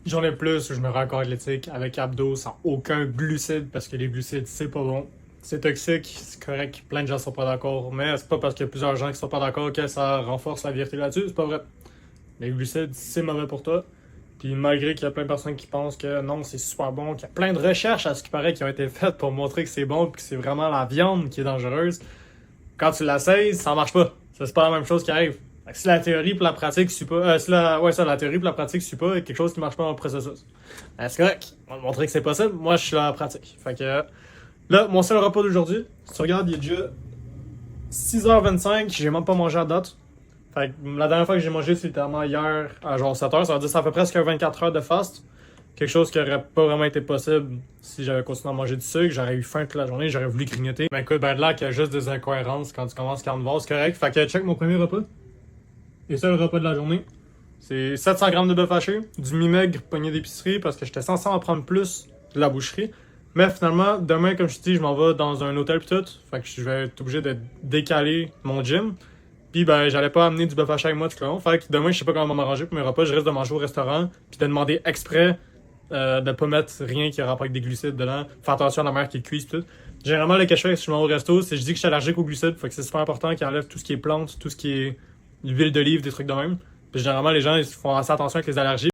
Journée de plus où je me rends corps athlétique avec abdos sans aucun glucide parce que les glucides, c'est pas bon. C'est toxique, c'est correct, plein de gens sont pas d'accord, mais c'est pas parce qu'il y a plusieurs gens qui sont pas d'accord que ça renforce la vérité là-dessus, c'est pas vrai. Les glucides, c'est mauvais pour toi. Puis malgré qu'il y a plein de personnes qui pensent que non, c'est super bon, qu'il y a plein de recherches à ce qui paraît qui ont été faites pour montrer que c'est bon et que c'est vraiment la viande qui est dangereuse, quand tu l'essayes, ça marche pas. Ça, c'est pas la même chose qui arrive. Fait que si la théorie pour la pratique suit pas, la théorie pour la pratique suit pas, quelque chose qui marche pas dans le processus. C'est correct. On va te montrer que c'est possible. Moi, je suis là en pratique. Fait que là, mon seul repas d'aujourd'hui, si tu regardes, il est déjà 6h25. J'ai même pas mangé à date. Fait que la dernière fois que j'ai mangé, c'était littéralement hier à genre 7h. Ça veut dire que ça fait presque 24 heures de fast. Quelque chose qui aurait pas vraiment été possible si j'avais continué à manger du sucre. J'aurais eu faim toute la journée, j'aurais voulu grignoter. Mais écoute, ben de là qu'il y a juste des incohérences quand tu commences carnivore, c'est correct. Fait que check mon premier repas. Et ça, le repas de la journée. C'est 700 grammes de bœuf haché, du mi-maigre pogné d'épicerie parce que j'étais censé en prendre plus de la boucherie. Mais finalement, demain, comme je te dis, je m'en vais dans un hôtel pis tout. Fait que je vais être obligé de décaler mon gym. Puis ben, j'allais pas amener du bœuf haché avec moi tout le long. Fait que demain, je sais pas comment m'arranger pour mes repas. Je risque de manger au restaurant. Puis de demander exprès de pas mettre rien qui a rapport avec des glucides dedans. Faire attention à la manière qui est cuite tout. Généralement, le que je fais si je vais au resto, c'est que je dis que je suis allergique aux glucides. Fait que c'est super important qu'ils enlèvent tout ce qui est plantes, tout ce qui est l'huile d'olive, des trucs de même. Puis généralement, les gens ils font assez attention avec les allergies.